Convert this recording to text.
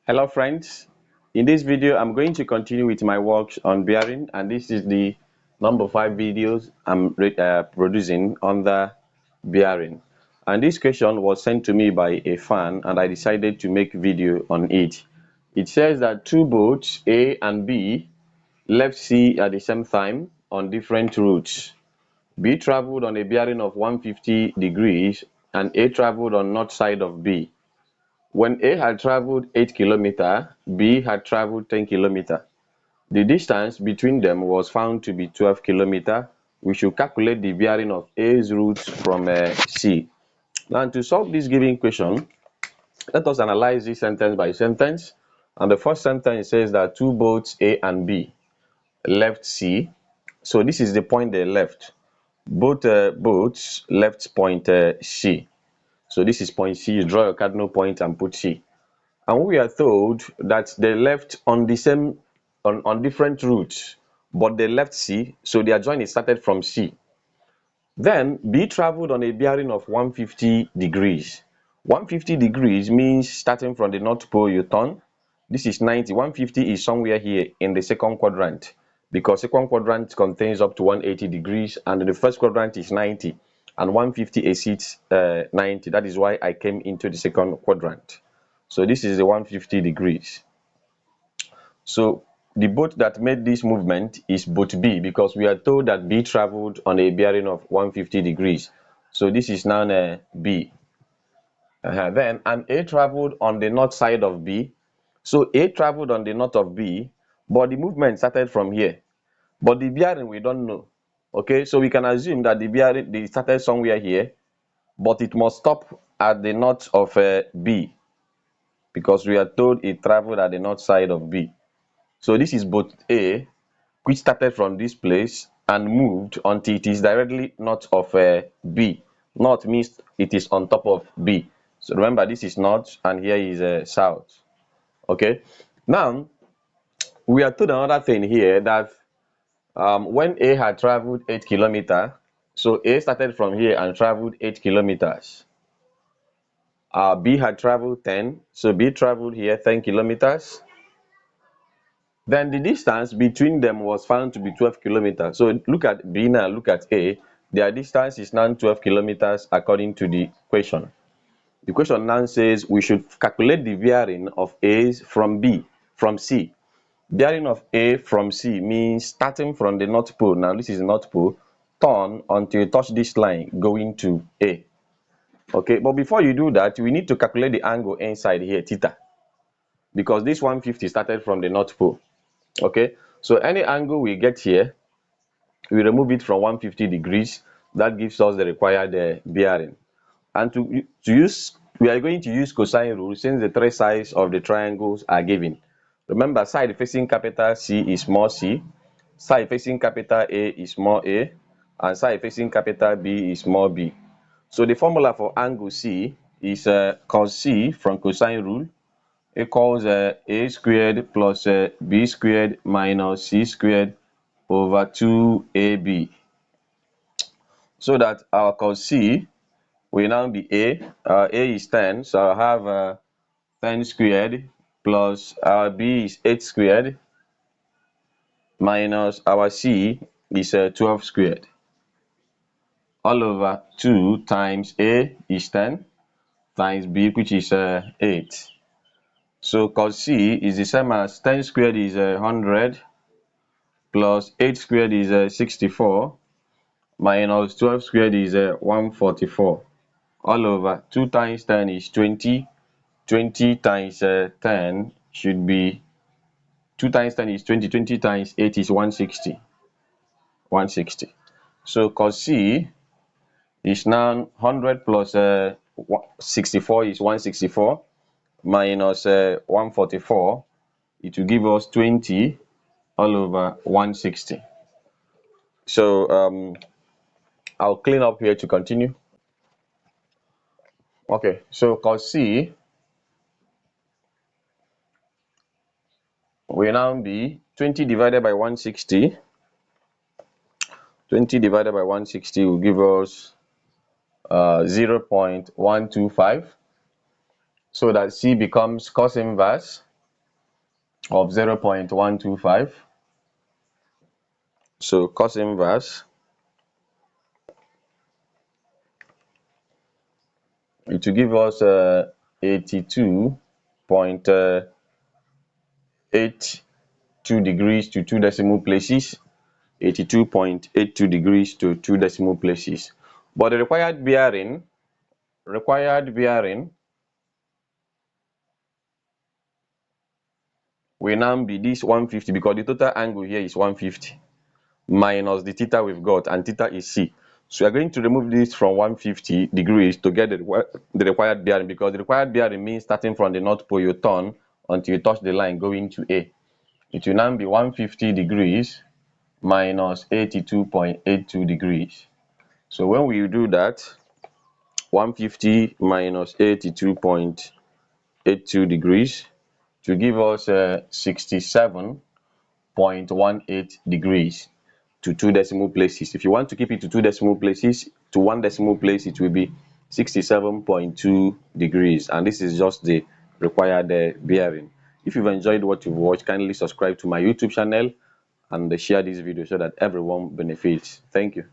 Hello friends, in this video I'm going to continue with my works on bearing, and this is the number 5 videos I'm producing on the bearing. And this question was sent to me by a fan and I decided to make video on it. It says that two boats A and B left C at the same time on different routes. B traveled on a bearing of 150 degrees and A traveled on north side of B. When A had traveled 8 km, B had traveled 10 km. The distance between them was found to be 12 km. We should calculate the bearing of A's route from C. Now, to solve this given question, let us analyze this sentence by sentence. And the first sentence says that two boats A and B left C. So this is the point they left. Both boats left point C. So this is point C. You draw your cardinal point and put C. And we are told that they left on the same on different routes, but they left C, so their journey started from C. Then B traveled on a bearing of 150 degrees. 150 degrees means starting from the north pole you turn. This is 90. 150 is somewhere here in the second quadrant, because second quadrant contains up to 180 degrees and the first quadrant is 90, and 150 exceeds 90. That is why I came into the second quadrant. So this is the 150 degrees. So the boat that made this movement is boat B, because we are told that B traveled on a bearing of 150 degrees. So this is now B. Then and A traveled on the north side of B. So A traveled on the north of B, but the movement started from here. But the bearing we don't know. Okay, so we can assume that the bearing they started somewhere here, but it must stop at the north of B, because we are told it traveled at the north side of B. So this is boat A, which started from this place and moved until it is directly north of B. North means it is on top of B. So remember, this is north and here is south. Okay. Now we are told another thing here, that when A had traveled 8 kilometers, so A started from here and traveled 8 kilometers. B had traveled 10, so B traveled here 10 kilometers. Then the distance between them was found to be 12 kilometers. So look at B now, look at A. Their distance is now 12 kilometers according to the question. The question now says we should calculate the bearing of A from C. Bearing of A from C means starting from the north pole. Now this is the north pole. Turn until you touch this line going to A. Okay, but before you do that, we need to calculate the angle inside here, theta, because this 150 started from the north pole. Okay, so any angle we get here, we remove it from 150 degrees. That gives us the required bearing. And to use, we are going to use cosine rule since the three sides of the triangles are given. Remember, side facing capital C is small c, side facing capital A is small a, and side facing capital B is small b. So the formula for angle C is cos C from cosine rule equals a squared plus b squared minus c squared over 2ab. So that our cos C will now be a. A is 10, so I'll have 10 squared plus our b is 8 squared minus our c is 12 squared, all over 2 times a is 10 times b, which is 8. So cos C is the same as 10 squared is 100 plus 8 squared is 64 minus 12 squared is 144, all over 2 times 10 is 20. 20 times 10 should be 2 times 10 is 20. 20 times 8 is 160. 160. So cos C is now 100 plus 64 is 164 minus 144. It will give us 20 all over 160. So I'll clean up here to continue. Okay, so cos C will now be 20 divided by 160. 20 divided by 160 will give us 0.125. So that C becomes cos inverse of 0.125. So cos inverse, it will give us 82.82 degrees to 2 decimal places. 82.82 degrees to 2 decimal places. But the required bearing will now be this 150, because the total angle here is 150 minus the theta we've got, and theta is C. So we are going to remove this from 150 degrees to get the required bearing, because the required bearing means starting from the North Pole, you turn until you touch the line going to A. It will now be 150 degrees minus 82.82 degrees. So when we do that, 150 minus 82.82 degrees to give us 67.18 degrees to 2 decimal places. If you want to keep it to 2 decimal places, to 1 decimal place, it will be 67.2 degrees, and this is just the required bearing. If you've enjoyed what you've watched, kindly subscribe to my YouTube channel and share this video so that everyone benefits. Thank you.